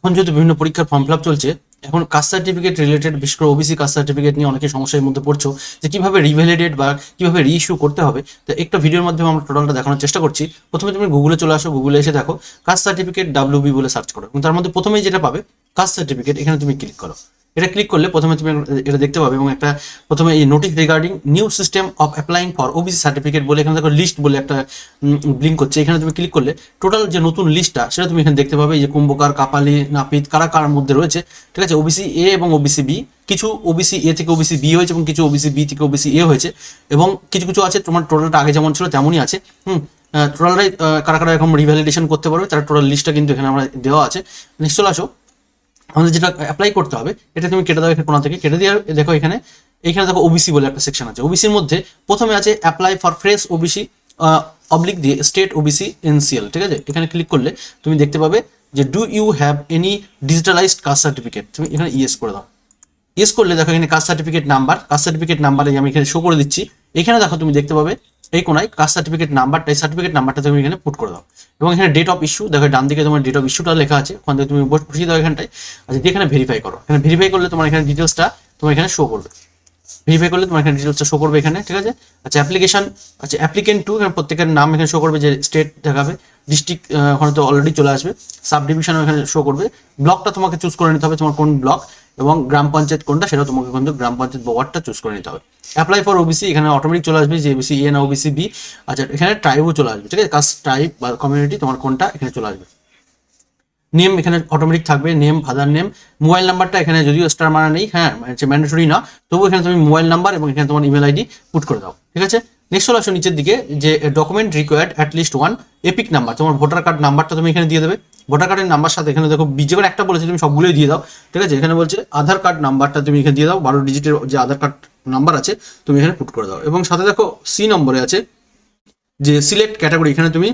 এখন যেহেতু বিভিন্ন পরীক্ষার ফর্ম ফিল আপ চলছে, এখন কাস্ট সার্টিফিকেট রিলেটেড বিশেষ করে ওবিসি কাস্ট সার্টিফিকেট নিয়ে অনেকে সমস্যার মধ্যে পড়ছো যে কিভাবে রিভ্যালিডেট বা কিভাবে রিইস্যু করতে হবে। তো একটা ভিডিওর মাধ্যমে আমরা টোটালটা দেখানোর চেষ্টা করছি। প্রথমে তুমি গুগলে চলে আসো, গুগলে এসে দেখো কাস্ট সার্টিফিকেট ডাব্লিউবি বলে সার্চ করো, এবং তার মধ্যে প্রথমেই যেটা পাবে কাস্ট সার্টিফিকেট, এখানে তুমি ক্লিক করো। এটা ক্লিক করলে প্রথমে তুমি এটা দেখতে পাবে, এবং একটা প্রথমে এই notice regarding new system of applying for OBC certificate বলে এখানে দেখো লিস্ট বলে একটা ব্লিঙ্ক করছে। এখানে তুমি ক্লিক করলে টোটাল যে নতুন লিস্টটা সেটা তুমি এখানে দেখতে পাবে, এই যে কুম্ভকার, কাপালি, নাপিত কারা কার মধ্যে রয়েছে, ঠিক আছে। ওবিসি এ এবং ওবিসি বি, কিছু ওবিসি এ থেকে ওবিসি বি হয়েছে এবং কিছু ওবিসি বি থেকে ওবিসি এ হয়েছে, এবং কিছু কিছু আছে তোমার টোটালটা আগে যেমন ছিল তেমনই আছে। টোটালটাই কারা কারা এরকম রিভ্যালিডেশন করতে পারবে তার টোটাল লিস্টটা কিন্তু এখানে আমরা দেওয়া আছে। নেক্সট চলে আসো, আমাদের যেটা অ্যাপ্লাই করতে হবে এটা তুমি কেটে দাও এখানে কোনা থেকে কেটে দিয়ে দেখো এখানে দেখো ওবিসি বলে একটা সেকশন আছে। ওবিসির মধ্যে প্রথমে আছে অ্যাপ্লাই ফর ফ্রেশ ওবিসি অবলিক দিয়ে স্টেট ওবিসি এনসিএল, ঠিক আছে। এখানে ক্লিক করলে তুমি দেখতে পাবে যে do you have any digitalized caste certificate, তুমি এখানে ইয়েস করে দাও। ইয়েস করলে দেখো এখানে কাস্ট সার্টিফিকেট নাম্বারে আমি এখানে শো করে দিচ্ছি। এখানে দেখো তুমি দেখতে পাবে এই কোনায় কাস্ট সার্টিফিকেট নাম্বারটা তুমি এখানে পুট করে দাও, এবং এখানে ডেট অফ ইস্যু দেখো ডান দিকে তোমার ডেট অফ ইস্যুটা লেখা আছে, ওখান থেকে তুমি বসিয়ে দাও এখানটায়। আচ্ছা, দিয়ে এখানে ভেরিফাই করো। এখানে ভেরিফাই করলে তোমার এখানে ডিটেলসটা তোমার এখানে শো করবে। ভেরিফাই করলে তোমার এখানে ডিটেলসটা শো করবে এখানে, ঠিক আছে। আচ্ছা, অ্যাপ্লিকেন্ট টু, এখানে প্রত্যেকের নাম এখানে শো করবে, যে স্টেট দেখাবে, ডিস্ট্রিক্ট ওখানে তো অলরেডি চলে আসবে, সাব ডিভিশন এখানে শো করবে, ব্লকটা তোমাকে চুজ করে নিতে হবে তোমার কোন ব্লক, এবং গ্রাম পঞ্চায়েত কোনটা সেটা তোমাকে কিন্তু গ্রাম পঞ্চায়েত ওয়ার্ডটা চুজ করে নিতে হবে। অ্যাপ্লাই ফর ওবিসি, এখানে অটোমেটিক চলে আসবে যে ওবিসি এ না ওবিসি বি। আচ্ছা, এখানে ট্রাইবও চলে আসবে, ঠিক আছে। কাস্ট, ট্রাইব বা কমিউনিটি তোমার কোনটা এখানে চলে আসবে। নেম এখানে অটোমেটিক থাকবে, নেম, ফাদার নেম। মোবাইল নাম্বারটা এখানে যদিও স্টার মারা নেই, হ্যাঁ ম্যান্ডেটরি না, তবুও এখানে তুমি মোবাইল নাম্বার এবং এখানে তোমার ইমেল আইডি পুট করে দাও, ঠিক আছে। নেক্সট চলে আসো নিচের দিকে, যে document required at least one epic number, তোমার ভোটার কার্ড নাম্বারটা তুমি এখানে দিয়ে দেবে। ভোটার কার্ডের নাম্বার সাথে এখানে দেখো যে কোনো একটা বলেছে তুমি সবগুলোই দিয়ে দাও, ঠিক আছে। এখানে বলছে আধার কার্ড নাম্বারটা তুমি এখানে দিয়ে দাও, 12 ডিজিটের যে আধার কার্ড নাম্বার আছে তুমি এখানে পুট করে দাও, এবং সাথে দেখো সি নম্বরে আছে যে সিলেক্ট ক্যাটাগরি, এখানে তুমি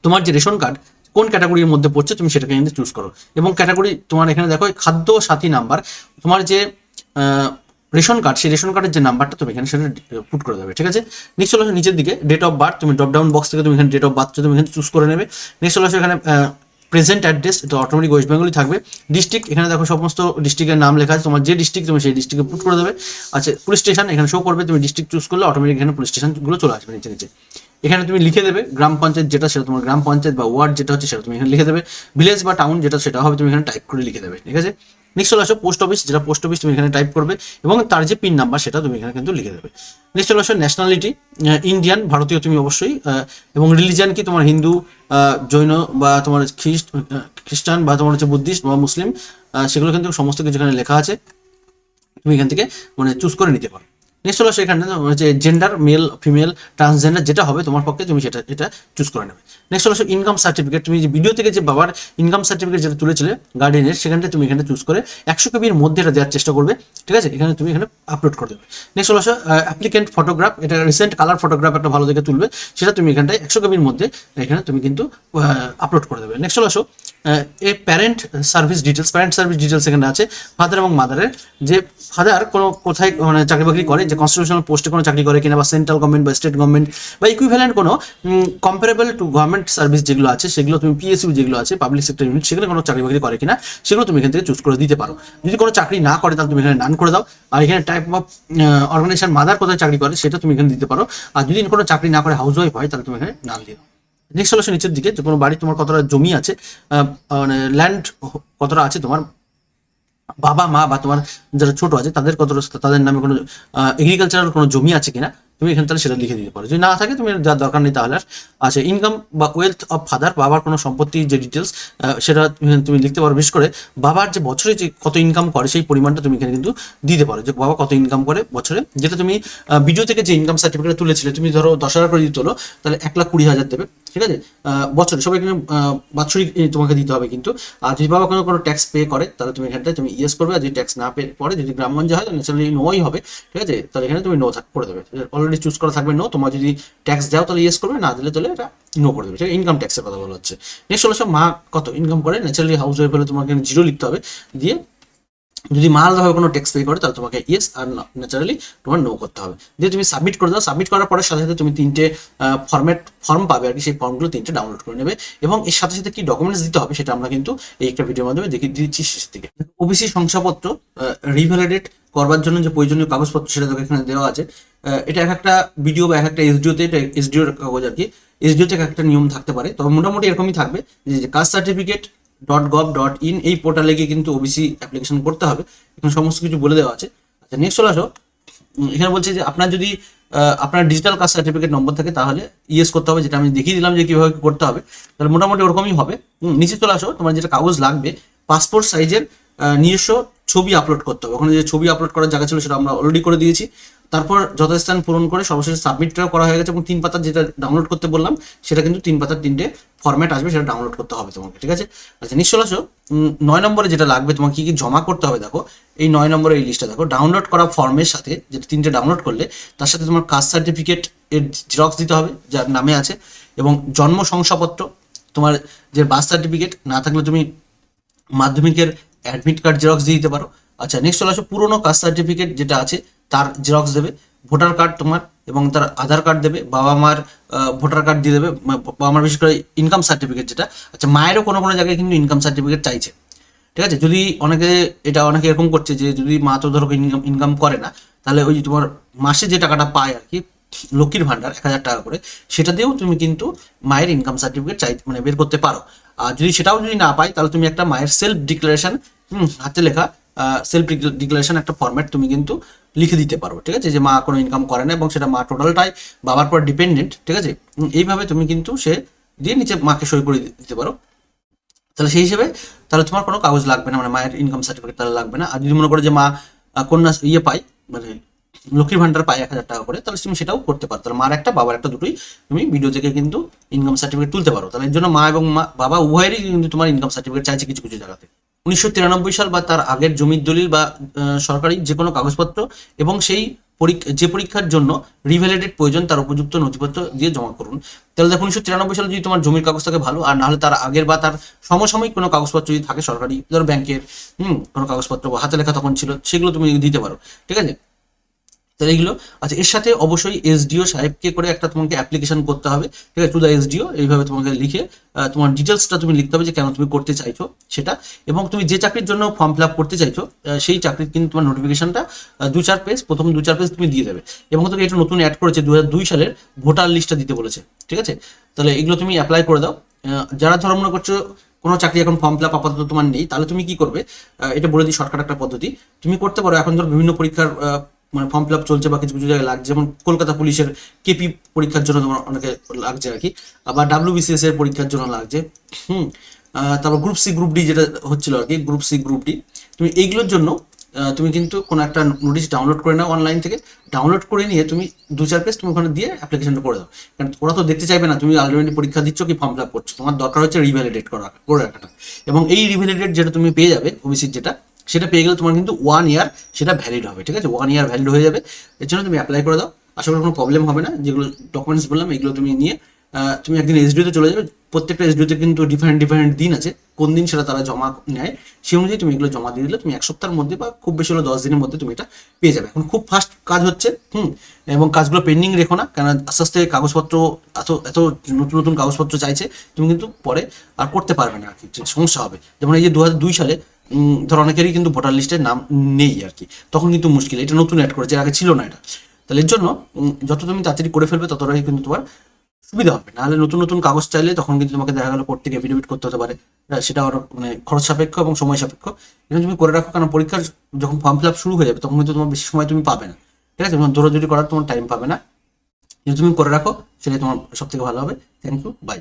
তোমার যে রেশন কার্ড কোন ক্যাটাগরির মধ্যে পড়ছে তুমি সেটাকে কিন্তু চুজ করো, এবং ক্যাটাগরি তোমার এখানে দেখো খাদ্য সাথী নাম্বার, তোমার যে রেশন কার্ড সেই রেশন কার্ডের যে নাম্বারটা তুমি এখানে সেটা পুট করে দেবে, ঠিক আছে। নেক্সট চলে আসো নিচের দিকে ডেট অফ বার্থ, তুমি ড্রপ ডাউন বক্স থেকে তুমি এখানে ডেট অফ বার্থ তুমি এখানে চুজ করে নেবে। নেক্সট চলে আসো এখানে প্রেজেন্ট অ্যাড্রেস, তো অটোমেটিক ওয়েস্ট বেঙ্গলই থাকবে। ডিস্ট্রিক্ট, এখানে দেখো সমস্ত ডিস্ট্রিক্টের নাম লেখা আছে, তোমার যে ডিস্ট্রিক্ট তুমি সেই ডিস্ট্রিক্টে পুট করে দেবে। আচ্ছা, পুলিশ স্টেশন এখানে শো করবে, তুমি ডিস্ট্রিক্ট চুজ করলে অটোমেটিক এখানে পুলিশ স্টেশনগুলো চলে আসবে নিচে নিচে। এখানে তুমি লিখে দেবে গ্রাম পঞ্চায়েত যেটা সেটা তোমার গ্রাম পঞ্চায়েত বা ওয়ার্ড যেটা হচ্ছে সেটা তুমি এখানে লিখে দেবে, ভিলেজ বা টাউন যেটা সেটা হবে তুমি এখানে টাইপ করে লিখে দেবে, ঠিক আছে। নেক্সট চলে আসো পোস্ট অফিস, যেটা পোস্ট অফিস তুমি এখানে টাইপ করবে, এবং তার যে পিন নাম্বার সেটা তুমি এখানে কিন্তু লিখে দেবে। নেক্সট চলে আসো ন্যাশনালিটি, ইন্ডিয়ান, ভারতীয় তুমি অবশ্যই, এবং রিলিজিয়ান কি তোমার হিন্দু, জৈন বা তোমার খ্রিস্টান বা তোমার হচ্ছে বুদ্ধিস্ট বা মুসলিম, সেগুলো কিন্তু সমস্ত কিছু এখানে লেখা আছে, তুমি এখান থেকে মানে চুজ করে নিতে পারো। নেক্সট হলো সেখানে যে জেন্ডার, মেল ফিমেল ট্রান্সজেন্ডার যেটা হবে তোমার পক্ষে তুমি সেটা এটা চুজ করে নেবে। নেক্সট হলো ইনকাম সার্টিফিকেট, তুমি যে ভিডিও থেকে যে বাবার ইনকাম সার্টিফিকেট যেটা তুলেছিলে গার্ডিয়ানের, সেখানটা তুমি এখানে চুজ করে 100 কপির মধ্যে এটা দেওয়ার চেষ্টা করবে, ঠিক আছে। এখানে তুমি এখানে আপলোড করে দেবে। নেক্সট হলো অ্যাপ্লিকেন্ট ফটোগ্রাফ, এটা রিসেন্ট কালার ফটোগ্রাফ একটা ভালো দেখে তুলবে, সেটা তুমি এখানটায় 100 কপির মধ্যে এখানে তুমি কিন্তু আপলোড করে দেবে। নেক্সট হলো এ প্যারেন্ট সার্ভিস ডিটেলস এখানে আছে, ফাদার এবং মাদারের, যে ফাদার কোনো কোথায় মানে চাকরি বাকরি করে, যে কনস্টিটিউশনাল পোস্টে কোনো চাকরি করে কিনা, বা সেন্ট্রাল গভর্নমেন্ট বা স্টেট গভর্নমেন্ট বা ইকুইভ্যালেন্ট কোনো কম্পারেবল টু গভর্নমেন্ট সার্ভিস যেগুলো আছে সেগুলো তুমি পিএসইউ যেগুলো আছে পাবলিক সেক্টর ইউনিট, সেগুলো কোনো চাকরি বাকরি করে কিনা সেগুলো তুমি এখান থেকে চুজ করে দিতে পারো। যদি কোনো চাকরি না করে তাহলে তুমি এখানে নান করে দাও, আর এখানে টাইপ অফ অর্গানাইজেশন মাদার কোথায় চাকরি করে সেটা তুমি এখানে দিতে পারো, আর যদি কোনো চাকরি না করে হাউস ওয়াইফ হয় তাহলে তুমি এখানে নান দিয়ে দাও। নেক্সট হলো নিচের দিকে যে কোনো বাড়ি তোমার কতটা জমি আছে, মানে ল্যান্ড কতটা আছে তোমার বাবা মা বা তোমার যারা ছোট আছে তাদের কত, তাদের নামে কোনো এগ্রিকালচারাল কোনো জমি আছে কিনা তুমি এখানে তাহলে সেটা লিখে দিতে পারো, যদি না থাকে তুমি যার দরকার নেই তাহলে। আচ্ছা, ইনকাম বা ওয়েলথ অফ ফাদার, বাবার কোনো সম্পত্তির যে ডিটেলস সেটা তুমি লিখতে পারো, বিশেষ করে বাবার যে বছরে যে কত ইনকাম করে সেই পরিমাণটা তুমি এখানে কিন্তু দিতে পারো, যে বাবা কত ইনকাম করে বছরে, যেটা তুমি ভিডিও থেকে যে ইনকাম সার্টিফিকেট তুলেছিলে, তুমি ধরো 10,000 করে যদি তোলো তাহলে 1,20,000 দেবে, ঠিক আছে। বছরে সবাই এখানে বাৎসরিক তোমাকে দিতে হবে কিন্তু, আর যদি বাবা কোনো ট্যাক্স পে করে তাহলে তুমি এখানটায় তুমি ইয়েস করবে, আর যদি ট্যাক্স না পে করে যদি গ্রামগঞ্জে হয় ন্যাচারালি নোই হবে, ঠিক আছে। তাহলে এখানে তুমি নো করে দেবে, অলরেডি চুজ করা থাকবে নো, তোমার যদি ট্যাক্স দাও তাহলে ইয়েস করবে, না দিলে তাহলে এটা নো করে দেবে, ঠিক আছে। ইনকাম ট্যাক্সের কথা বলা হচ্ছে। নেক্সট হলো মা কত ইনকাম করে, ন্যাচারালি হাউস ওয়াইফ হলে তোমাকে 0 লিখতে হবে, দিয়ে যদি আলাদাভাবে কোনো টেক্সট পে করে তাহলে তোমাকে ইয়েস, আর ন্যাচারালি তোমার নো করতে হবে। দিয়ে তুমি সাবমিট করে দাও। সাবমিট করার পরে সাথে সাথে তুমি 3টে ফর্ম পাবে আর কি, সেই ফর্মগুলো 3টে ডাউনলোড করে নেবে। এবং এর সাথে সাথে কি ডকুমেন্টস দিতে হবে সেটা আমরা কিন্তু এই একটা ভিডিওর মাধ্যমে দেখিয়ে দিচ্ছি শেষের দিকে। ওবিসি শংসাপত্র রিভ্যালিডেট করবার জন্য যে প্রয়োজনীয় কাগজপত্র সেটা তোকে এখানে দেওয়া আছে। এটা এক একটা ভিডিও বা এক একটা এসডিওতে, এটা এসডিওর কাগজ আর কি, এসডিওতে এক একটা নিয়ম থাকতে পারে, তবে মোটামুটি এরকমই থাকবে যে কাস্ট সার্টিফিকেট .gov.in এই পোর্টালে গিয়ে কিন্তু ওবিসি অ্যাপ্লিকেশন করতে হবে। এখানে সমস্ত কিছু বলে দেওয়া আছে। আচ্ছা, নেক্সট চলে আসো। এখানে বলছে যে আপনার যদি আপনার ডিজিটাল কাস্ট সার্টিফিকেট নম্বর থাকে তাহলে ইয়েস করতে হবে, যেটা আমি দেখিয়ে দিলাম যে কিভাবে করতে হবে। তাহলে মোটামুটি ওরকমই হবে। নিচে চলে আসো, তোমার যেটা কাগজ লাগবে পাসপোর্ট সাইজের নিজস্ব ছবি আপলোড করতে হবে। ওখানে যে ছবি আপলোড করার জায়গা ছিল সেটা আমরা অলরেডি করে দিয়েছি। তারপর যথাস্থান পূরণ করে সর্বশেষে সাবমিটটাও করা হয়ে গেছে, এবং 3 পাতার যেটা ডাউনলোড করতে বললাম সেটা কিন্তু 3 পাতার 3টে ফরম্যাট আসবে, সেটা ডাউনলোড করতে হবে তোমাকে, ঠিক আছে। আচ্ছা, নিশ্চয় আসো 9 নম্বরে যেটা লাগবে তোমাকে কি কি জমা করতে হবে দেখো। এই 9 নম্বরে এই লিস্টটা দেখো, ডাউনলোড করা ফর্মের সাথে যেটা 3টে ডাউনলোড করলে তার সাথে তোমার কাস্ট সার্টিফিকেট এর জেরক্স দিতে হবে যার নামে আছে, এবং জন্ম শংসাপত্র, তোমার যে বার্থ সার্টিফিকেট না থাকলে তুমি মাধ্যমিকের অ্যাডমিট কার্ড জেরক্স দিয়ে দিতে পারো। আচ্ছা, নেক্সট চলে আসো, পুরোনো কাস্ট সার্টিফিকেট যেটা আছে তার জেরক্স দেবে, ভোটার কার্ড তোমার এবং তার আধার কার্ড দেবে, বাবা মার ভোটার কার্ড দিয়ে দেবে, বাবা মার বিশেষ করে ইনকাম সার্টিফিকেট যেটা। আচ্ছা, মায়েরও কোনো কোনো জায়গায় কিন্তু ইনকাম সার্টিফিকেট চাইছে, ঠিক আছে। যদি অনেকে এরকম করছে যে যদি মা তো ধরো ইনকাম করে না, তাহলে ওই যে তোমার মাসে যে টাকাটা পায় আর কি, লক্ষ্মীর ভান্ডার 1000 টাকা করে, সেটা দিয়েও তুমি কিন্তু মায়ের ইনকাম সার্টিফিকেট মানে বের করতে পারো। আর যদি সেটাও যদি না পাই তাহলে তুমি একটা মায়ের সেলফ ডিক্লারেশন, হাতে লেখা সেলফ ডিক্লারেশন একটা ফরম্যাট তুমি কিন্তু লিখে দিতে পারো, ঠিক আছে, যে মা কোনো ইনকাম করে না এবং সেটা মা টোটালটাই বাবার পর ডিপেন্ডেন্ট, ঠিক আছে। এইভাবে তুমি কিন্তু সে দিয়ে নিচে মাকে সই করে দিতে পারো। তাহলে সেই হিসেবে তাহলে তোমার কোনো কাগজ লাগবে না, মানে মায়ের ইনকাম সার্টিফিকেট তাহলে লাগবে না। আর যদি মনে করো যে মা কন্যা পায়, মানে লক্ষ্মীর ভান্ডার পায় 1000 টাকা করে, তাহলে তুমি সেটাও করতে পারো। তাহলে মার একটা বাবার একটা দুটোই তুমি ভিডিও থেকে কিন্তু ইনকাম সার্টিফিকেট তুলতে পারো। তাহলে এর জন্য মা এবং বাবা উভয়েরই কিন্তু তোমার ইনকাম সার্টিফিকেট চাইছে কিছু কিছু জায়গাতে। 1993 সাল বা তার আগের জমির দলিল বা সরকারি যে কোনো কাগজপত্র এবং সেই যে পরীক্ষার জন্য রিভ্যালিডেট প্রয়োজন তার উপযুক্ত নথিপত্র দিয়ে জমা করুন। তাহলে দেখো 1993 সালে যদি তোমার জমির কাগজ থাকে ভালো, আর নাহলে তার আগের বা তার সমসাময়িক কোনো কাগজপত্র যদি থাকে সরকারি, ধরো ব্যাংকের কোনো কাগজপত্র বা হাতে লেখা তখন ছিল, সেগুলো তুমি দিতে পারো, ঠিক আছে। তাহলে এগুলো। আচ্ছা, এর সাথে অবশ্যই এসডিও সাহেবকে করে একটা তোমাকে অ্যাপ্লিকেশন করতে হবে, ঠিক আছে, টু দ্য এসডিও, এইভাবে তোমাকে লিখে তোমার ডিটেলসটা তুমি লিখতে হবে যে কেন তুমি করতে চাইছো সেটা, এবং তুমি যে চাকরির জন্য ফর্ম ফিল আপ করতে চাইছো সেই চাকরির কিন্তু তোমার নোটিফিকেশনটা 2-4 পেজ, প্রথম 2-4 পেজ তুমি দিয়ে দেবে। এবং তোকে এটা নতুন অ্যাড করেছে 2002 সালের ভোটার লিস্টটা দিতে বলেছে, ঠিক আছে। তাহলে এগুলো তুমি অ্যাপ্লাই করে দাও। যারা ধরো মনে করছো কোনো চাকরি এখন ফর্ম ফিল আপ আপাতত তোমার নেই, তাহলে তুমি কি করবে, এটা বলে দিই শর্টকাট একটা পদ্ধতি। তুমি করতে পারো, এখন ধরো বিভিন্ন পরীক্ষার মানে ফর্ম ফিল আপ চলছে বা কিছু কিছু জায়গায় লাগছে, যেমন কলকাতা পুলিশের কেপি পরীক্ষার জন্য তোমার অনেকে লাগছে আর কি, আবার WBCS এর পরীক্ষার জন্য লাগছে, তারপর গ্রুপ সি গ্রুপ ডি যেটা হচ্ছিল আর কি, গ্রুপ সি গ্রুপ ডি, তুমি এইগুলোর জন্য তুমি কিন্তু কোনো একটা নোটিশ ডাউনলোড করে নাও অনলাইন থেকে। ডাউনলোড করে নিয়ে তুমি 2-4 পেজ তুমি ওখানে দিয়ে অ্যাপ্লিকেশনটা করে দাও, কারণ ওরা তো দেখতে চাইবে না তুমি আলটিমেটলি পরীক্ষা দিচ্ছ কি ফর্ম ফিল আপ করছো, তোমার দরকার হচ্ছে রিভ্যালিডেট করে রাখাটা। এবং এই রিভ্যালিডেট যেটা তুমি পেয়ে যাবে ওবিসির যেটা, সেটা পেয়ে গেলে তোমার কিন্তু 1 ইয়ার সেটা ভ্যালিড হবে, ঠিক আছে, 1 ইয়ার ভ্যালিড হয়ে যাবে। এর জন্য তুমি অ্যাপ্লাই করে দাও, আশা করি কোনো প্রবলেম হবে না। যেগুলো ডকুমেন্টস বললাম এগুলো তুমি নিয়ে তুমি একদিন এসডিওতে চলে যাবে। প্রত্যেকটা এসডিওতে কিন্তু ডিফারেন্ট ডিফারেন্ট দিন আছে, কোন দিন সেটা তারা জমা নেয়, সেই অনুযায়ী তুমি এগুলো জমা দিয়ে দিলে তুমি 1 সপ্তাহের মধ্যে বা খুব বেশি হলো 10 দিনের মধ্যে তুমি এটা পেয়ে যাবে। এখন খুব ফাস্ট কাজ হচ্ছে, এবং কাজগুলো পেন্ডিং রেখো না, কারণ আস্তে আস্তে কাগজপত্র এত এত নতুন নতুন কাগজপত্র চাইছে, তুমি কিন্তু পরে আর করতে পারবে না আর কি, সমস্যা হবে। যেমন এই যে 2002 সালে ধর অনেকেরই কিন্তু ভোটার লিস্টের নাম নেই আর কি, তখন কিন্তু মুশকিল, এটা নতুন অ্যাড করেছে, আগে ছিল না এটা। তাহলে এর জন্য যত তুমি তাড়াতাড়ি করে ফেলবে ততটাই কিন্তু তোমার সুবিধা হবে। নাহলে নতুন নতুন কাগজ চাইলে তখন কিন্তু তোমাকে দেখা গেল কোর্ট থেকে এফিডেভিট করতে হতে পারে, সেটা আরো মানে খরচ সাপেক্ষ এবং সময় সাপেক্ষ। এটা তুমি করে রাখো, কারণ পরীক্ষার যখন ফর্ম ফিল আপ শুরু হয়ে যাবে তখন কিন্তু তোমার বেশি সময় তুমি পাবে না, ঠিক আছে, দৌড়াদৌড়ি করার তোমার টাইম পাবে না। কিন্তু তুমি করে রাখো, সেটাই তোমার সব থেকে ভালো হবে। Thank you, by.